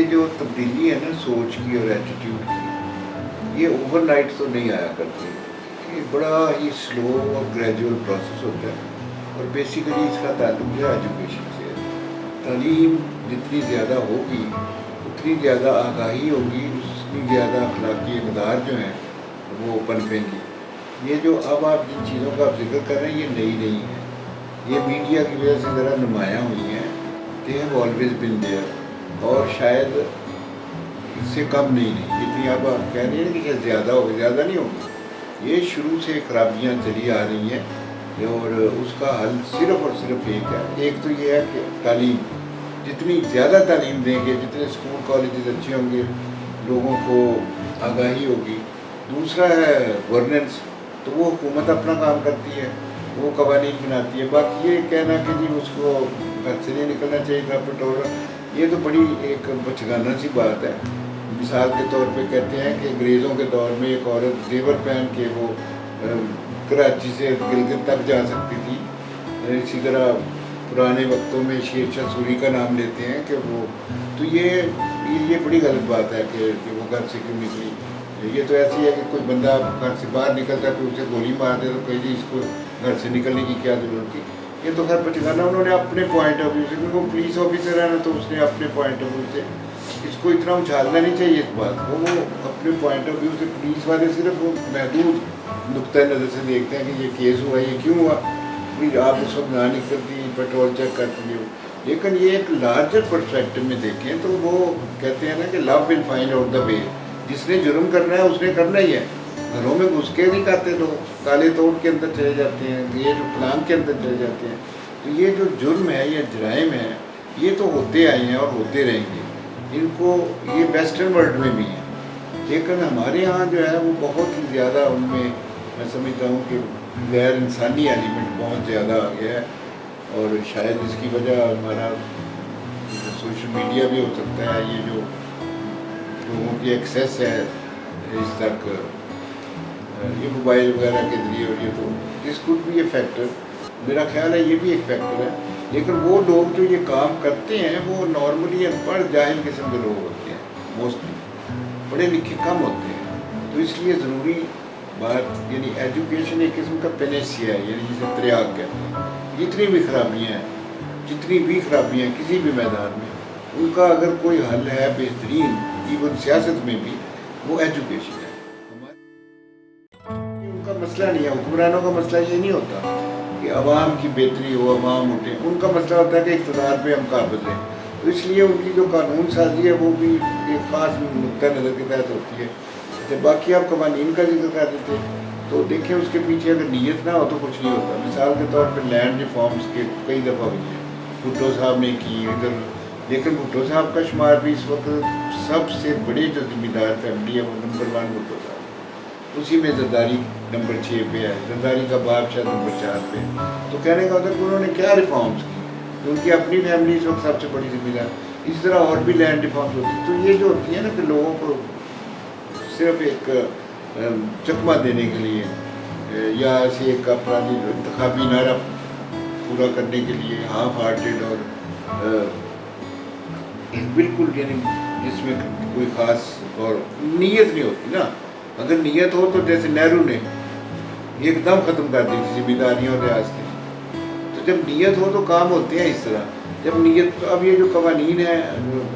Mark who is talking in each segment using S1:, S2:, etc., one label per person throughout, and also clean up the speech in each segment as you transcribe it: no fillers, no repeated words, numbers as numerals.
S1: जो तब्दीली है ना सोच की और एटीट्यूड की, ये ओवरनाइट तो नहीं आया करती। ये बड़ा ही स्लो और ग्रेजुअल प्रोसेस होता है और बेसिकली इसका ताल्लुक जो है एजुकेशन से है। तालीम जितनी ज़्यादा होगी उतनी ज़्यादा आगाही होगी, उतनी ज़्यादा अखलाकी इक़दार जो हैं वो पनपेंगी। ये जो अब आप जिन चीज़ों का आप जिक्र कर रहे हैं ये नई नहीं है, ये मीडिया की वजह से ज़रा नुमायाँ हुई हैं। They have always been there और शायद इससे कम नहीं जितनी अब आप कह रही हैं कि ज़्यादा हो, ज़्यादा नहीं होगी। ये शुरू से खराबियाँ चली आ रही हैं और उसका हल सिर्फ़ और सिर्फ एक है। एक तो ये है कि तालीम, जितनी ज़्यादा तालीम देंगे, जितने स्कूल कॉलेजेस अच्छे होंगे, लोगों को आगाही होगी। दूसरा है गवर्नेंस, तो वो हुकूमत अपना काम करती है, वो कवानीन बनाती है। बाकी ये कहना कि जी उसको घर से नहीं निकलना चाहिए था पेट्रोल, ये तो बड़ी एक बचगाना सी बात है। मिसाल के तौर पे कहते हैं कि अंग्रेज़ों के दौर में एक औरत जेवर पहन के वो कराची से गिलगित तक जा सकती थी। इसी तरह पुराने वक्तों में शेर शाह सूरी का नाम लेते हैं कि वो, तो ये बड़ी गलत बात है कि वो घर से क्यों निकली। ये तो ऐसी है कि कोई बंदा घर से बाहर निकलता है कोई उसे गोली मार दे तो कहीं जी इसको घर से निकलने की क्या ज़रूरत थी। ये तो खैर बचगाना उन्होंने अपने पॉइंट ऑफ व्यू से, क्योंकि वो पुलिस ऑफिसर है ना, तो उसने अपने पॉइंट ऑफ व्यू से, इसको इतना उछालना नहीं चाहिए इस बात को। वो अपने पॉइंट ऑफ व्यू से, पुलिस वाले सिर्फ वो महदूद नुक्ता नज़र से देखते हैं कि ये केस हुआ, ये क्यों हुआ, प्लीज़ आप उस वक्त ना निकलती, पेट्रोल चेक करती हो। लेकिन ये एक लार्जर परस्पेक्टिव में देखें तो वो कहते हैं ना कि love will find out the way. जिसने जुर्म करना है उसने करना ही है। घरों में घुस के नहीं करते लोग, ताले तोड़ के अंदर चले जाते हैं, ये जो प्लान के अंदर चले जाते हैं। तो ये जो जुर्म है या जराइम है ये तो होते आए हैं और होते रहेंगे। इनको ये वेस्टर्न वर्ल्ड में भी है, लेकिन हमारे यहाँ जो है वो बहुत ही ज़्यादा उनमें मैं समझता हूँ कि गैर इंसानी एलिमेंट बहुत ज़्यादा आ गया है। और शायद इसकी वजह हमारा सोशल मीडिया भी हो सकता है, ये जो लोगों की एक्सेस है इस तक, ये मोबाइल वगैरह के ज़रिए, और ये तो दिस कुड भी ए फैक्टर, मेरा ख्याल है ये भी एक फैक्टर है। लेकिन वो लोग जो ये काम करते हैं वो नॉर्मली अनपढ़ जाहिल किस्म के लोग होते हैं, मोस्टली पढ़े लिखे कम होते हैं। तो इसलिए ज़रूरी बात यानी एजुकेशन एक किस्म का पेनेसिया है, यानी जिसे त्रियाग कहते हैं। जितनी भी खराबियाँ हैं किसी भी मैदान में, उनका अगर कोई हल है बेहतरीन, इवन सियासत में भी, वो एजुकेशन है। उनका मसला नहीं है, हुक्मरानों का मसला ये नहीं होता कि अवाम की बेहतरी हो, अवाम उठे। उनका मसला होता है कि इक़्तिदार पे हम काबिज़ हैं। तो इसलिए उनकी जो कानून साजी है वो भी एक ख़ास नुक्ता नज़र के तहत होती है। जब बाकी आप कवानीन का जिक्र कर देते तो देखें उसके पीछे अगर नीयत ना हो तो कुछ नहीं होता। मिसाल के तौर पर लैंड रिफॉर्म्स के कई दफ़ा हुई हैं, भुट्टो साहब ने की इधर, लेकिन भुट्टो साहब का शुमार भी इस वक्त सबसे बड़े जो जिम्मेदार फैमिली है वो नंबर 1 भुट्टो साहब, उसी में जरदारी नंबर 6 पे है, जरदारी का बाप शायद नंबर 4 पे। तो कहने का मतलब उन्होंने क्या रिफॉर्म्स की, तो उनकी अपनी फैमिली इस वक्त सबसे बड़ी जिम्मेदार। इस तरह और भी लैंड रिफॉर्म्स होती। तो ये जो होती है ना कि लोगों को सिर्फ एक चकमा देने के लिए या ऐसे एक अपना इंतखाबी नारा पूरा करने के लिए हाफ हार्टेड और बिल्कुल यानी जिसमें कोई ख़ास और नीयत नहीं होती ना। अगर नीयत हो तो जैसे नेहरू ने एकदम ख़त्म कर दी थी जिम्मेदारियाँ और रियासतें, तो जब नीयत हो तो काम होते हैं इस तरह। जब नीयत, तो अब ये जो कवानीन है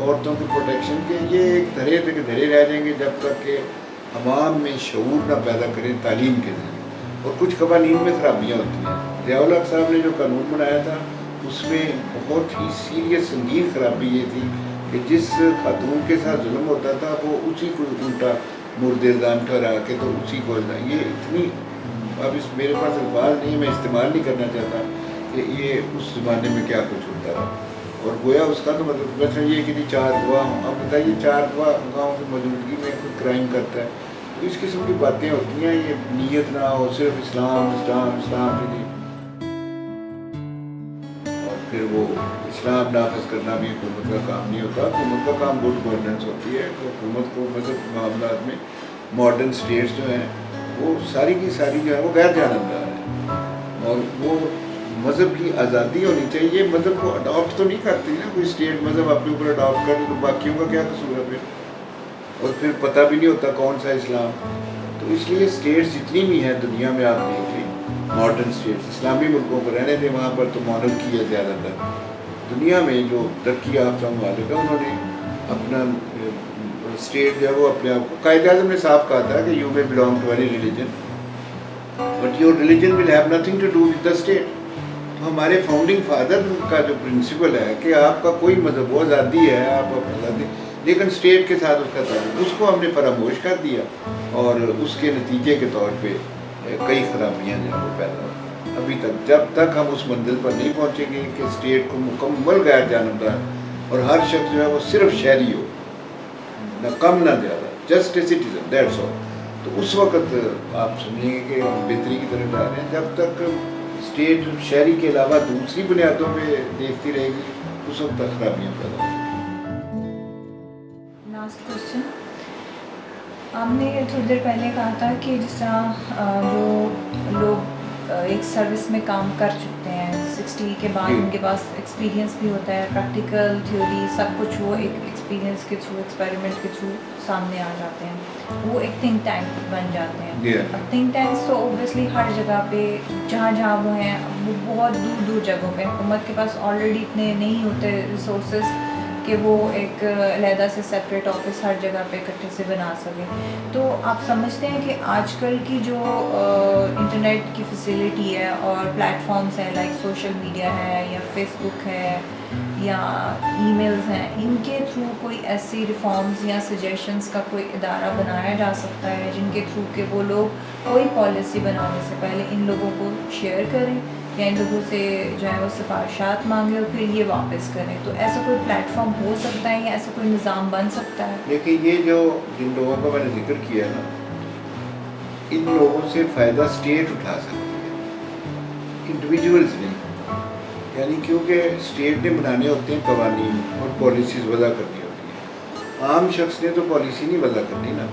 S1: औरतों के प्रोटेक्शन के, ये एक धरे पे के धरे रह जाएंगे जब तक कि अवाम में शऊर ना पैदा करें तालीम के ज़रिए। और कुछ कवानीन में खराबियाँ होती हैं। ज़िया-उल हक साहब ने जो कानून बनाया था उसमें बहुत ही सीरियस संगीन खराबी ये थी कि जिस खातून के साथ जुल्म होता था वो उसी को उल्टा मुर्द इल्ज़ाम ठहरा के तो उसी को, ये इतनी, अब इस मेरे पास अल्फाज नहीं, मैं इस्तेमाल नहीं करना चाहता कि ये उस ज़माने में क्या कुछ होता रहा। और गोया उसका तो मतलब वैसे ये कि 4 गवाह हों, अब बताइए 4 गवाहों की मौजूदगी में कोई क्राइम करता है, तो इस किस्म की बातें होती हैं। ये नीयत ना हो, सिर्फ इस्लाम इस्लाम इस्लाम के लिए, और फिर वो इस्लाम नाफिज करना भी हुकूमत का काम नहीं होता। हुकूमत का काम गुड गवर्नेंस होती है। तो हुकूमत को मतलब मामला में मॉडर्न स्टेट्स जो हैं वो सारी की सारी जो है वो गैर जानबदार है, और वो مذہب کی آزادی ہونی چاہیے. مذہب کو اڈاپٹ تو نہیں کرتی نا کوئی اسٹیٹ, مذہب اپنے اوپر اڈاپٹ کر تو باقیوں کا کیا قصور ہے پھر, اور پھر پتہ بھی نہیں ہوتا کون سا اسلام. تو اس لیے اسٹیٹس جتنی بھی ہیں دنیا میں, آپ دیکھ لیں ماڈرن اسٹیٹس, اسلامی ملکوں کو رہنے دیں, وہاں پر تو مونارکی ہے زیادہ تر. دنیا میں جو ترقی یافتہ ممالک ہیں انہوں نے اپنا اسٹیٹ جو ہے وہ اپنے آپ کو, قائد اعظم نے صاف کہا تھا کہ you may belong to any religion but your religion will have nothing to do with the state. تو ہمارے فاؤنڈنگ فادر کا جو پرنسپل ہے کہ آپ کا کوئی مذہب, وہ آزادی ہے, آپ آزادی, لیکن اسٹیٹ کے ساتھ اس کا تعلق, اس کو ہم نے فراموش کر دیا, اور اس کے نتیجے کے طور پہ کئی خرابیاں جو ہیں وہ پیدا ہوئی. ابھی تک جب تک ہم اس منزل پر نہیں پہنچیں گے کہ اسٹیٹ کو مکمل غیر جانبدار اور ہر شخص جو ہے وہ صرف شہری ہو, نہ کم نہ زیادہ, just a citizen, that's all, تو اس وقت آپ سمجھیں گے کہ ہم بہتری کی طرف جا رہے ہیں. جب تک اسٹیٹ شہری کے علاوہ دوسری بنیادوں پہ دیکھتی رہے گی, اس وقت تک خرابیاں پیدا ہوں.
S2: لاسٹ کوشچن, آپ نے تھوڑی دیر پہلے کہا تھا کہ جس طرح جو لوگ ایک سروس میں کام کر چکتے ہیں 60 کے بعد, ان کے پاس ایکسپیرینس بھی ہوتا ہے, پریکٹیکل تھیوری سب کچھ, وہ ایک ایکسپیرینس کے تھرو, ایکسپیریمنٹ کے تھرو سامنے آ جاتے ہیں, وہ ایک تھنک ٹینک بن جاتے ہیں. اب تھنک ٹینکس تو اوبویسلی ہر جگہ پہ جہاں جہاں وہ ہیں, وہ بہت دور دور جگہوں پہ, حکومت کے پاس آلریڈی اتنے نہیں ہوتے ریسورسز کہ وہ ایک علیحدہ سے سیپریٹ آفس ہر جگہ پہ اکٹھے سے بنا سکیں. تو آپ سمجھتے ہیں کہ آج کل کی جو انٹرنیٹ کی فیسیلٹی ہے اور پلیٹ فارمس ہیں لائک سوشل میڈیا ہے یا فیس بک ہے یا ای میلز ہیں, ان کے تھرو کوئی ایسی ریفارمز یا سجیشنز کا کوئی ادارہ بنایا جا سکتا ہے جن کے تھرو کہ وہ لوگ کوئی پالیسی بنانے سے پہلے ان لوگوں کو شیئر کریں یا ان لوگوں سے جو ہے وہ سفارشات مانگیں اور پھر یہ واپس کریں؟ تو ایسا کوئی پلیٹ فارم ہو سکتا ہے یا ایسا کوئی نظام بن سکتا ہے؟
S1: دیکھیے, یہ جو جن لوگوں کا میں نے ذکر کیا نا, ان لوگوں سے فائدہ اسٹیٹ اٹھا سکتی ہے, انڈیویجولز نہیں. یعنی کیونکہ اسٹیٹ نے بنانے ہوتے ہیں قوانین اور پالیسیز وضع کرنی ہوتی ہیں, عام شخص نے تو پالیسی نہیں وضع کرنی نا.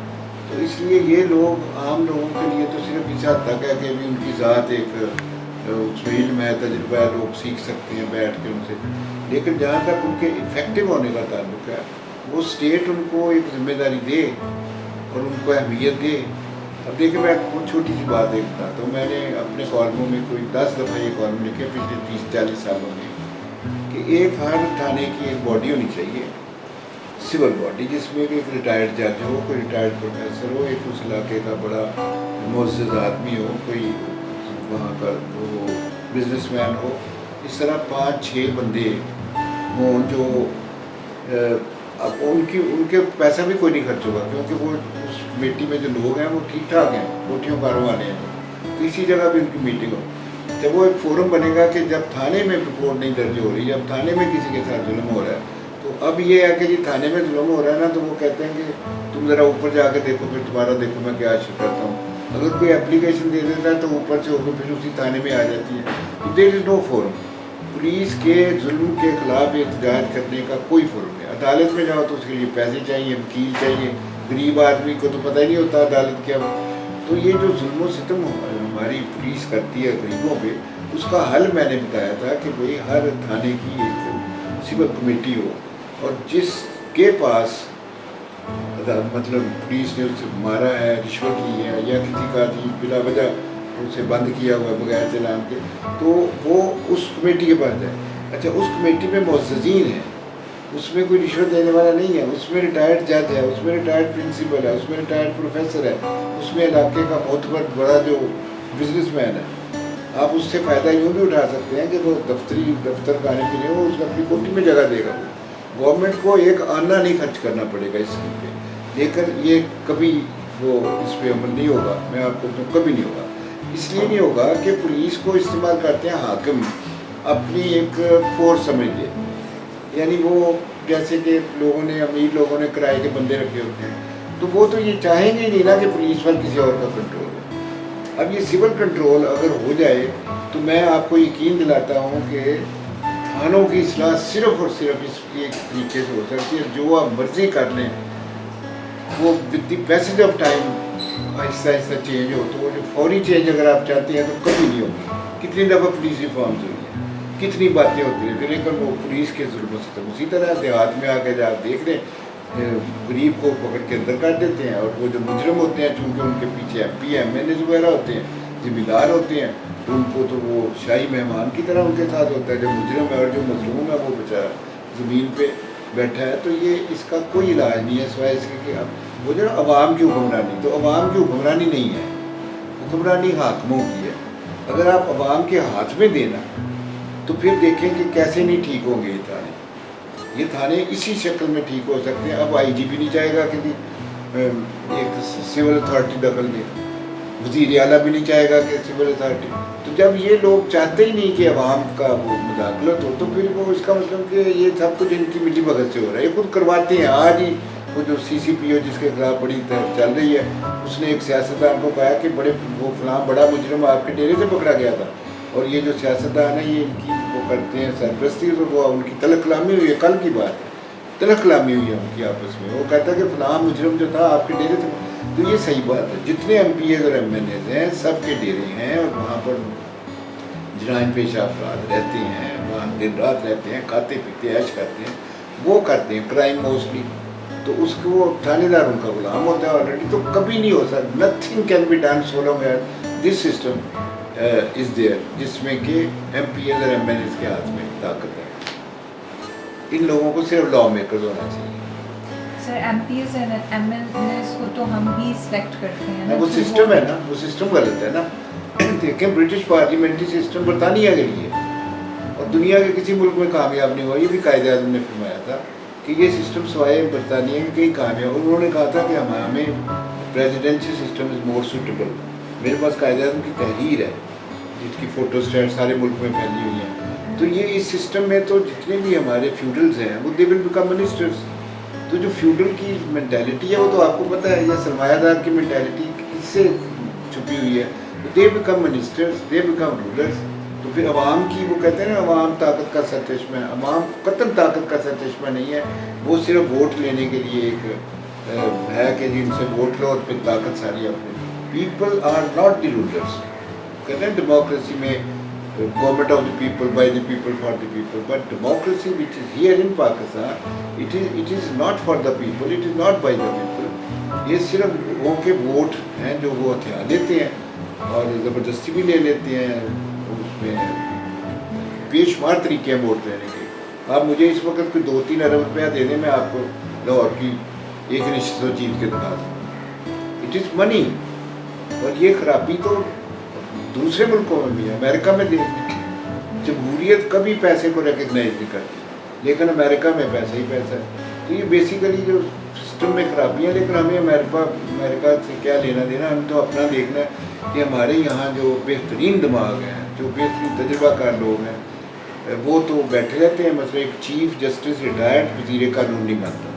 S1: تو اس لیے یہ لوگ عام لوگوں کے لیے تو صرف اس حد تک ہے کہ بھی ان کی ذات ایک اس میں علم ہے, تجربہ ہے, لوگ سیکھ سکتے ہیں بیٹھ کے ان سے. لیکن جہاں تک ان کے افیکٹو ہونے کا تعلق ہے, وہ اسٹیٹ ان کو ایک ذمہ داری دے اور ان کو اہمیت دے. اب دیکھیں, میں بہت چھوٹی سی بات ایک بتاتا ہوں. میں نے اپنے کالموں میں کوئی 10 دفعہ یہ کالم لکھے پچھلے 30-40 سالوں میں کہ ایک ہر تھانے کی ایک باڈی ہونی چاہیے, سول باڈی, جس میں ایک ریٹائرڈ جج ہو, کوئی ریٹائرڈ پروفیسر ہو, ایک اس علاقے کا بڑا معزز آدمی ہو, کوئی وہاں کا وہ بزنس مین ہو. اس طرح 5-6 بندے ہوں جو اب ان کے پیسہ بھی کوئی نہیں خرچ ہوگا, کیونکہ وہ اس کمیٹی میں جو لوگ ہیں وہ ٹھیک ٹھاک ہیں, کوٹھیوں کاروں والے ہیں. کسی جگہ بھی ان کی میٹنگ ہو, جب وہ ایک فورم بنے گا کہ جب تھانے میں رپورٹ نہیں درج ہو رہی, جب تھانے میں کسی کے ساتھ ظلم ہو رہا ہے, تو اب یہ ہے کہ جی تھانے میں ظلم ہو رہا ہے نا, تو وہ کہتے ہیں کہ تم ذرا اوپر جا کے دیکھو, پھر تمہارا دیکھو میں کیا کرتا ہوں. اگر کوئی اپلیکیشن دے دیتا ہے تو اوپر سے ہو کے پھر اسی تھانے میں آ جاتی ہے. دیر از نو فورم. پولیس کے ظلم کے خلاف احتجاج کرنے کا کوئی فورم نہیں. عدالت میں جاؤ تو اس کے لیے پیسے چاہیے, وکیل چاہیے, غریب آدمی کو تو پتہ ہی نہیں ہوتا عدالت کیا. تو یہ جو ظلم و ستم ہماری پولیس کرتی ہے غریبوں پہ, اس کا حل میں نے بتایا تھا کہ بھئی ہر تھانے کی ایک سول کمیٹی ہو, اور جس کے پاس مطلب پولیس نے اسے مارا ہے, رشوت لی ہے, یا کسی کا جی بلا وجہ اسے بند کیا ہوا ہے بغیر چلان کے, تو وہ اس کمیٹی کے پاس جائے. اچھا, اس کمیٹی میں معززین ہیں, اس میں کوئی رشوت دینے والا نہیں ہے, اس میں ریٹائرڈ جج ہے, اس میں ریٹائرڈ پرنسپل ہے, اس میں ریٹائرڈ پروفیسر ہے, اس میں علاقے کا معتبر بڑا جو بزنس مین ہے. آپ اس سے فائدہ یوں بھی اٹھا سکتے ہیں کہ وہ دفتر کا آنے کے لیے وہ اس اپنی کوٹھی میں جگہ دے گا. گورنمنٹ کو ایک آنا نہیں خرچ کرنا پڑے گا اس اسکیم پہ, لیکن یہ کبھی وہ اس پہ عمل نہیں ہوگا. میں آپ کو کبھی نہیں ہوگا. اس لیے نہیں ہوگا کہ پولیس کو استعمال کرتے ہیں حاکم اپنی ایک فورس سمجھ لے. یعنی وہ جیسے کہ لوگوں نے, امیر لوگوں نے کرائے کے بندے رکھے ہوتے ہیں, تو وہ تو یہ چاہیں گے نہیں نا کہ پولیس پر کسی اور کا کنٹرول ہو. اب یہ سول کنٹرول اگر ہو جائے تو میں آپ کو یقین دلاتا ہوں کہ تھانوں کی اصلاح صرف اور صرف اس ایک طریقے سے ہو سکتی ہے. جو آپ مرضی کر لیں, وہ with the passage of time Aahista Aahista change हो, तो वो जो फौरी चेंज अगर आप चाहते हैं तो कभी नहीं होगी। कितनी दफ़ा पुलिस रिफॉर्म्स हुई है, कितनी बातें होती हैं, फिर लेकिन वो पुलिस के जुल्म से उसी तरह देहात में आके आप देख लें, गरीब को पकड़ के अंदर कर देते हैं, और वो जो मुजरम होते हैं चूँकि उनके पीछे MP MNA वगैरह होते हैं, जिम्मेदार होते हैं, तो उनको तो वो शाही मेहमान की तरह उनके साथ होता है। जो मुजरम है और जो मजलूम है वो बेचारा ज़मीन पे बैठा है। तो ये इसका कोई इलाज नहीं है सिवाय इसके कि अब वो जो अवाम की हुक्मरानी, तो अवाम की हुक्मरानी नहीं है, हुक्मरानी हाकिमों की है। अगर आप अवाम के हाथ में देना तो फिर देखें कि कैसे नहीं ठीक होंगे ये थाने इसी शक्ल में ठीक हो सकते हैं। अब IGP नहीं चाहेगा कि एक सिविल अथॉरिटी दखल दे, वज़ीर आला भी नहीं चाहेगा कि सिविल अथॉरिटी। तो जब ये लोग चाहते ही नहीं कि अवाम का वो मुदाखलत हो, तो फिर वो इसका मतलब कि ये सब कुछ इनकी मिली भगत से हो रहा है, ये खुद करवाते हैं। आज ही वो जो CCPO जिसके खिलाफ बड़ी चल रही है, उसने एक सियासतदान को कहा कि बड़े वो फलां बड़ा मुजरम आपके डेरे से पकड़ा गया था, और ये जो सियासतदान है ये इनकी वो करते हैं सरपरस्ती, तो वो उनकी तलब कलामी हुई है, कल की बात है, तलब कलामी हुई है उनकी आपस में। वो कहता है कि फलां मुजरम जो था आपके डेरे से, तो ये सही बात है। जितने MPs और MNAs हैं सबके डेरे हैं, और वहाँ पर जराइम पेश अफराद रहते हैं, वहाँ दिन रात रहते हैं, खाते पीते ऐश करते हैं, वो करते हैं क्राइम मोस्टली, तो उसको वो थानेदार उनका गुलाम होता है ऑलरेडी। तो कभी नहीं हो सकता, nothing can be done so long as this system is there, जिसमें कि MPs और MNAs के हाथ में ताकत है। इन लोगों को सिर्फ लॉ मेकर्स होना चाहिए।
S2: सर MPs और MNAs को तो हम भी सिलेक्ट करते हैं ना,
S1: वो सिस्टम है ना, वो सिस्टम गलत है ना। देखें ब्रिटिश पार्लियामेंट्री सिस्टम बरतानिया के लिए, और दुनिया के किसी मुल्क में कामयाब नहीं हुआ। ये भी कायदे आज़म ने फरमाया था कि ये सिस्टम सवाए बरतानिया के कहीं कामयाब, और उन्होंने कहा था कि हमें presidential system is more suitable. मेरे पास कायदे आज़म की तहरीर है जिसकी फ़ोटो स्टेट सारे मुल्क में फैली हुई है। तो ये इस सिस्टम में तो जितने भी हमारे फ्यूडल्स हैं वो दे विल बिकम मिनिस्टर्स। तो जो फ्यूडल की मेंटालिटी है वो तो आपको पता है, या सरमायादार की मेंटालिटी किससे छुपी हुई है, तो they become ministers, they become rulers. तो फिर अवाम की, वो कहते हैं ना अवाम ताकत का सरचश्मा है, अवाम कतई ताकत का सरचश्मा नहीं है। वो सिर्फ वोट लेने के लिए एक है कि जिनसे वोट लो और फिर ताकत सारी अपनी। People are not the rulers. कहते हैं डेमोक्रेसी में government of the people, by the people, for the people, but democracy which is here in Pakistan, it is not for the people, it is not by the people. ये सिर्फ लोगों के vote हैं जो वो हथियार लेते हैं और ज़बरदस्ती भी ले लेते हैं। उसमें बेशुमार तरीके हैं वोट लेने के। आप मुझे इस वक्त कोई 2-3 अरब रुपया दे दें, मैं आपको लाहौर की एक रिश्ते जीत के दिखा दूँ। It is money. और ये खराबी तो दूसरे मुल्कों में भी है। अमेरिका में जमहूरियत कभी पैसे को रिकग्नाइज नहीं करती, लेकिन अमेरिका में पैसा ही पैसा है। तो ये बेसिकली जो सिस्टम में खराबियाँ, लेकिन हमें अमेरिका से क्या लेना देना। हम तो अपना देखना है कि हमारे यहाँ जो बेहतरीन दिमाग हैं, जो बेहतरीन तजुर्बाकार लोग हैं, वो तो बैठे रहते हैं। मतलब एक चीफ जस्टिस रिटायर्ड वज़ीर कानून नहीं बनता,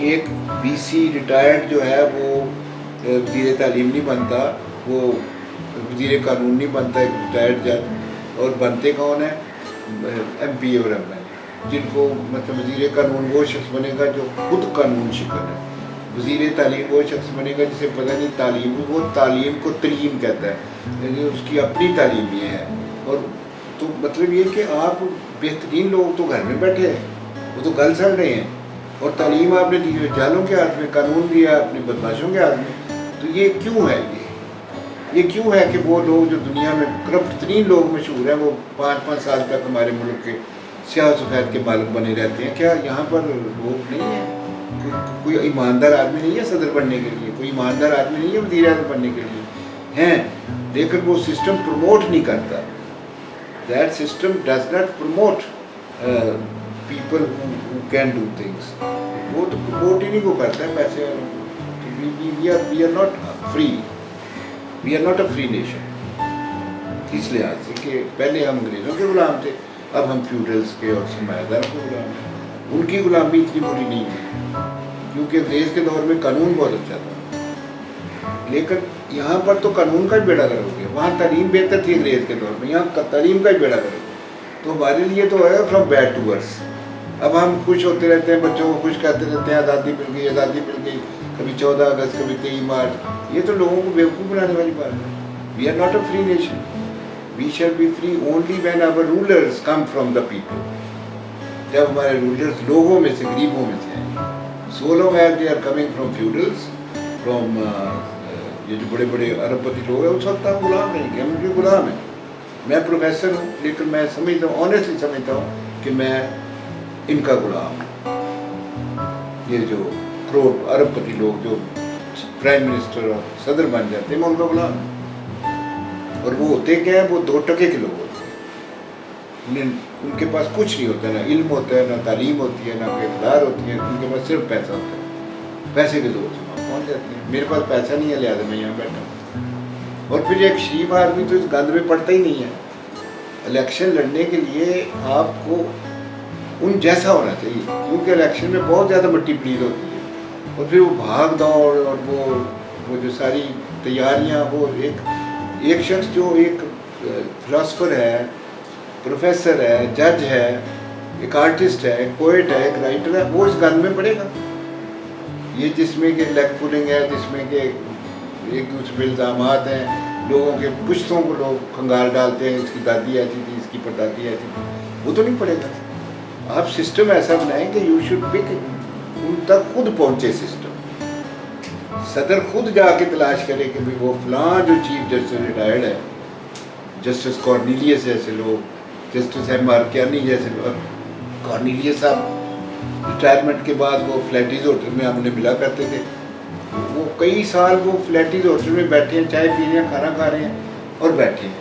S1: एक BC रिटायर्ड जो है वो वज़ीर तालीम नहीं बनता, वो वज़ीर कानून नहीं बनता, एक रिटायर्ड जज। और बनते कौन है? MP और MNA, जिनको मतलब वज़ीर कानून वो शख्स बनेगा जो खुद कानून शिकन है। वज़ीर तालीम वो शख्स बनेगा जिसे पता नहीं तालीम, वो तालीम को तलीम कहता है, यानी उसकी अपनी तालीम ये है। और तो मतलब ये कि आप बेहतरीन लोग तो घर में बैठे हैं, वो तो गल सड़ रहे हैं, और तालीम आपने दी है जालों के हाथ में, कानून दिया अपने बदमाशों के हाथ में। तो ये क्यों है? ये क्यों है कि वो लोग जो दुनिया में करप्ट तरीन लोग मशहूर हैं, वो 5-5 साल तक हमारे मुल्क के स्याह सफ़ेद के मालिक बने रहते हैं? क्या यहाँ पर लोग नहीं है? कोई ईमानदार आदमी नहीं है सदर बनने के लिए? कोई ईमानदार आदमी नहीं है वज़ीर आज़म बनने के लिए? हैं, लेकिन वो सिस्टम प्रमोट नहीं करता। That system does not promote people who can do things. वो तो प्रमोट ही नहीं को करता है पैसे। We are not free, we are not a free nation. इस लिहाज से कि पहले हम अंग्रेज़ों के गुलाम थे, अब हम फ्यूडल्स के और सरमायादार के गुलाम हैं। उनकी गुलामी इतनी बुरी नहीं है, क्योंकि अंग्रेज़ के दौर में कानून बहुत अच्छा था, लेकिन यहाँ पर तो कानून का ही बेड़ा गर्क हो गया। वहाँ तालीम बेहतर थी अंग्रेज़ के दौर में, यहाँ तालीम का ही बेड़ा गर्क। तो हमारे लिए तो है फ्रॉम बैड टू वर्स। अब हम खुश होते रहते हैं, बच्चों को खुश करते रहते हैं, आज़ादी मिल गई, आज़ादी मिल गई। कभी 14 अगस्त, कभी 23 मार्च, ये तो लोगों को बेवकूफ़ बनाने वाली बात है. We are not a free nation. We shall be free only when our rulers come from the people. जब हमारे रूलर्स लोगों में से, गरीबों में से हैं. So long as they are coming from feudals, from ये जो बड़े बड़े अरबपति लोग हैं, उस वक्त हम गुलाम नहीं, हम उनके गुलाम हैं. मैं प्रोफेसर हूँ, लेकिन मैं समझता हूँ, ऑनेस्टली समझता हूँ कि मैं इनका गुलाम हूँ. ये जो करोड़ अरबपति लोग जो प्राइम मिनिस्टर और सदर बन जाते हैं, मैं उनका गुलाम हूँ. और वो होते क्या है, वो 2 टके के लोग होते हैं. उनके पास कुछ नहीं होता, ना इल्म होता है, ना तालीम होती है, ना कोई इक़्तिदार होती है. उनके पास सिर्फ पैसा होता है. पैसे के जोर से वहाँ पहुँच जाते हैं. मेरे पास पैसा नहीं है, लिहाजा मैं यहाँ बैठा हूँ. और फिर एक शरीफ आदमी तो इस गंद में पड़ता ही नहीं है. इलेक्शन लड़ने के लिए आपको उन जैसा होना चाहिए, क्योंकि इलेक्शन में बहुत ज़्यादा मिट्टी पलीद होती है. और फिर वो भाग दौड़ और वो जो सारी तैयारियाँ, वो एक शख्स जो एक फिलासफर है, प्रोफेसर है, जज है, एक आर्टिस्ट है, एक पोइट है, एक राइटर है, वो इस गंद में पड़ेगा. ये जिसमें कि लेग पुलिंग है, जिसमें कि एक दूसरे पे इल्ज़ामात हैं, लोगों के पुश्तों को लोग खंगाल डालते हैं, इसकी दादी ऐसी थी, इसकी परदादी ऐसी थी, वो तो नहीं पड़ेगा. आप सिस्टम ऐसा बनाएं कि यू शुड पिक, उन तक खुद पहुँचे सिस्टम. सदर खुद जाके तलाश करे कि भाई वो फलां जो चीफ जस्टिस रिटायर्ड है, जस्टिस कॉर्नीलियस जैसे लोग, जस्टिस M.R. क्यानी जैसे लोग. कॉर्नीलियस साहब रिटायरमेंट के बाद वो फ्लैटीज होटल में हमने मिला करते थे. वो कई साल वो फ्लैटीज होटल में बैठे हैं, चाय पी रहे हैं, खाना खा रहे हैं और बैठे हैं.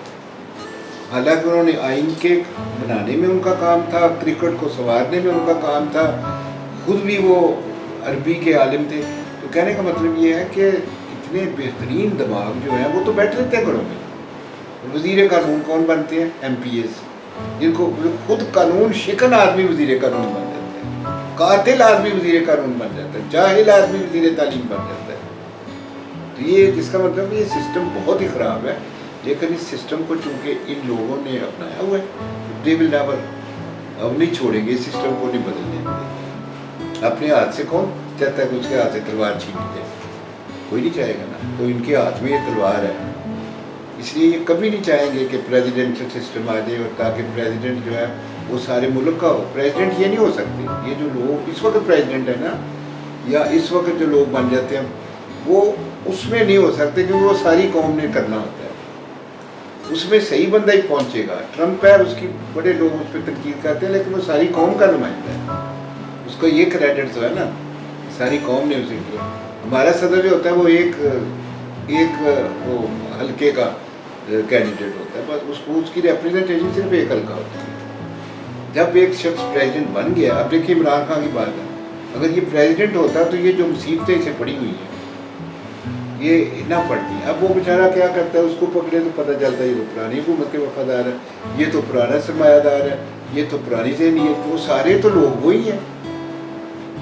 S1: हालांकि उन्होंने आइन के बनाने में उनका काम था, क्रिकेट को संवारने में उनका काम था, खुद भी वो अरबी के आलिम थे. तो कहने का मतलब ये है कि इतने बेहतरीन दिमाग जो है वो तो बैठ रहते हैं घरों में. वज़ीर कानून कौन बनते हैं? MPs, जिनको खुद कानून शिकन आदमी वज़ीर कानून बन जाता है, कातिल आदमी वज़ीर कानून बन जाता है, जाहिल आदमी वज़ीर तालीम बन जाता है. तो ये जिसका मतलब ये सिस्टम बहुत ही ख़राब है. लेकिन इस सिस्टम को चूँकि इन लोगों ने अपनाया हुआ है, दे विल नेवर, अब नहीं छोड़ेंगे, इस सिस्टम को नहीं बदलने देंगे. अपने हाथ से कौन चाहता है कि उसके हाथ से तलवार छीन जाए? कोई नहीं चाहेगा ना. तो इनके हाथ में ये तलवार है, इसलिए ये कभी नहीं चाहेंगे कि प्रेसिडेंशियल सिस्टम आ जाए, और ताकि प्रेसिडेंट जो है वो सारे मुल्क का हो. प्रेसिडेंट ये नहीं हो सकते. ये जो लोग इस वक्त प्रेसिडेंट है ना, या इस वक्त जो लोग बन जाते हैं, वो उसमें नहीं हो सकते, क्योंकि वो सारी कौम ने करना होता है. उसमें सही बंदा ही पहुंचेगा. ट्रम्प है, उसकी बड़े लोग उस पर तनकीद करते हैं, लेकिन वो सारी कौम का नुमाइंदा है. उसको ये क्रेडिट तो है ना, सारी कौम ने उसे किया. हमारा सदर जो होता है वो एक वो हल्के का कैंडिडेट होता है, बस उसको उसकी रिप्रेजेंटेशन सिर्फ एक हल्का होता है. जब एक शख्स प्रेसिडेंट बन गया, अब देखिए इमरान खान की बात है, अगर ये प्रेसिडेंट होता तो ये जो मुसीबतें इसे पड़ी हुई हैं ये ना पड़ती. अब वो बेचारा क्या करता है, उसको पकड़े तो पता चलता है ये तो पुरानी हुकूमत के वफादार है, ये तो पुराना सरमायादार है, ये तो पुरानी ज़हनीत. वो सारे तो लोग वही हैं.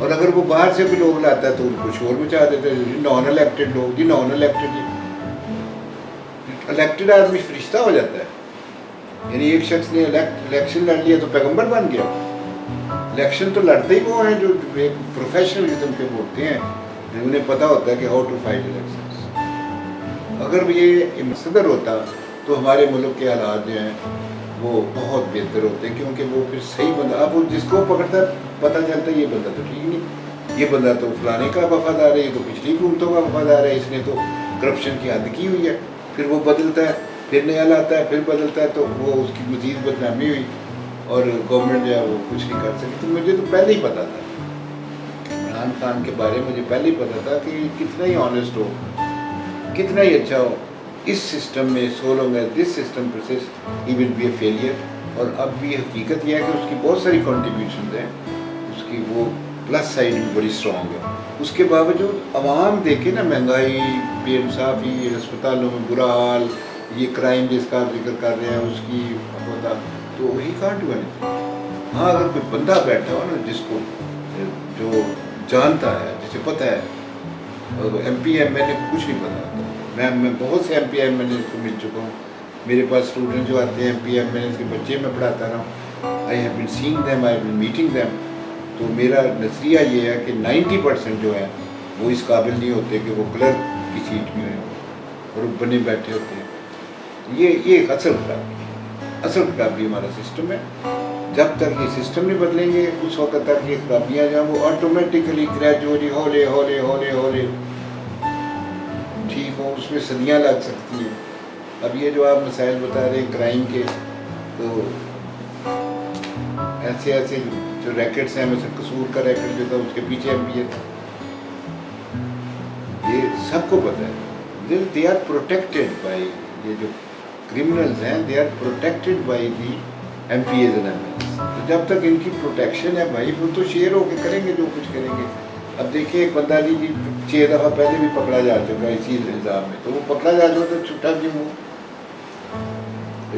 S1: और अगर वो बाहर से भी लोग लाता है तो उनको शोर मचा देते हैं. नॉन इलेक्टेड लोग, जी नॉन इलेक्टेड, इलेक्टेड आदमी फरिश्ता हो जाता है. यानी एक शख्स ने इलेक्शन लड़ लिया तो पैगंबर बन गया. इलेक्शन तो लड़ते ही वो हैं जो एक प्रोफेशनल किस्म के होते हैं, जिन्हें पता होता है कि हाउ टू फाइट इलेक्शन. अगर ये सदर होता तो हमारे मुल्क के हालात जो हैं वो बहुत बेहतर होते हैं, क्योंकि वो फिर सही बंदा, अब वो जिसको पकड़ता है पता चलता है ये बंदा तो ठीक नहीं, ये बंदा तो फलाने का वफादार है, ये तो पिछली हुकूमतों का वफादार है, इसने तो करप्शन की हद की हुई है. फिर वो बदलता है, फिर नया लाता है, फिर बदलता है, तो वो उसकी मज़ीद बदनामी हुई और गवर्नमेंट जो है वो कुछ नहीं कर सकी. तो मुझे तो पहले ही पता था, इमरान खान के बारे में मुझे पहले ही पता था कि कितना ही ऑनेस्ट हो, कितना ही अच्छा हो. इस सिस्टम में so long as this system persist he will be a failure. और अब भी हकीकत यह है कि उसकी बहुत सारी कॉन्ट्रीब्यूशन हैं, उसकी वो प्लस साइड भी बड़ी स्ट्रॉन्ग है. उसके बावजूद अवाम देखे ना, महंगाई, बेइंसाफ़ी, अस्पतालों में बुरा हाल, ये क्राइम जिसका आप जिक्र कर रहे हैं उसकी होता, तो वही कांट हुआ नहीं. हाँ, अगर कोई बंदा बैठा हो ना जिसको जो जानता है, जिसे पता है, MP MLA को कुछ नहीं पता होता. मैं बहुत से MP MLA को मिल चुका हूँ. मेरे पास स्टूडेंट जो आते हैं MP MLA के बच्चे मैं पढ़ाता रहा हूँ. I have been seeing them, I have been meeting them. तो मेरा नज़रिया ये है कि 90% जो है وہ اس قابل نہیں ہوتے کہ وہ کلرک کی سیٹ میں اور بنے بیٹھے ہوتے ہیں. یہ ایک اصل خرابی ہمارا سسٹم ہے. جب تک یہ سسٹم نہیں بدلیں گے اس وقت تک یہ خرابیاں جو ہیں وہ آٹومیٹیکلی گریجولی ہولے ہولے ہولے ہولے ٹھیک ہوں. اس میں صدیاں لگ سکتی ہیں. اب یہ جو آپ مسائل بتا رہے ہیں کرائم کے, تو ایسے جو ریکٹس ہیں, مثلا قصور کا ریکٹ جو تھا اس کے پیچھے ایم پی اے تھا, یہ سب کو پتہ ہے. دے آر پروٹیکٹیڈ بائی, یہ جو کرمنلز ہیں they are protected by the M P As and M L. تو جب تک ان کی پروٹیکشن ہے بھائی, وہ تو شیئر ہو کے کریں گے جو کچھ کریں گے. اب دیکھیں ایک بندہ جی 6 دفعہ پہلے بھی پکڑا جا چکا ہے اسی الزام میں, تو وہ پکڑا جا چکا تو چھٹا کیوں ہو.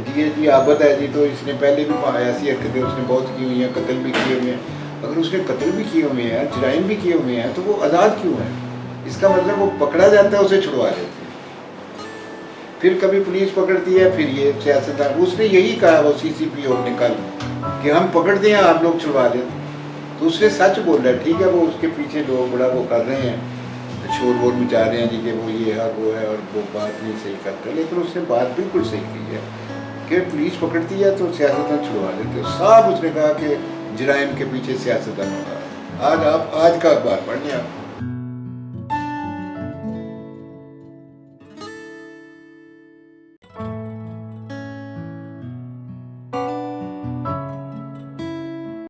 S1: جی عابد ہے جی, تو اس نے پہلے بھی ایسی حرکتیں اس نے بہت کی ہوئی ہیں, قتل بھی کیے ہوئے ہیں. اگر اس نے قتل بھی کیے ہوئے ہیں, جرائم بھی کیے ہوئے ہیں, تو وہ آزاد کیوں ہے؟ اس کا مطلب وہ پکڑا جاتا ہے اسے چھڑوا لیتے ہیں. پھر کبھی پولیس پکڑتی ہے, پھر یہ سیاستدان, اس نے یہی کہا وہ سی سی پی او نے کل کہ ہم پکڑتے ہیں آپ لوگ چھڑوا دیں. تو اس نے سچ بول رہا ہے, ٹھیک ہے وہ اس کے پیچھے لوگ بڑا وہ کر رہے ہیں, شور وور مچا رہے ہیں جی کہ وہ یہ ہے وہ ہے اور وہ بات نہیں صحیح کرتا, لیکن اس نے بات بالکل صحیح کی ہے کہ پولیس پکڑتی ہے تو سیاستدان چھڑوا دیتے. صاف اس نے کہا کہ جرائم کے پیچھے سیاستدان ہوتا ہے. آج کا اخبار پڑھ لیں آپ.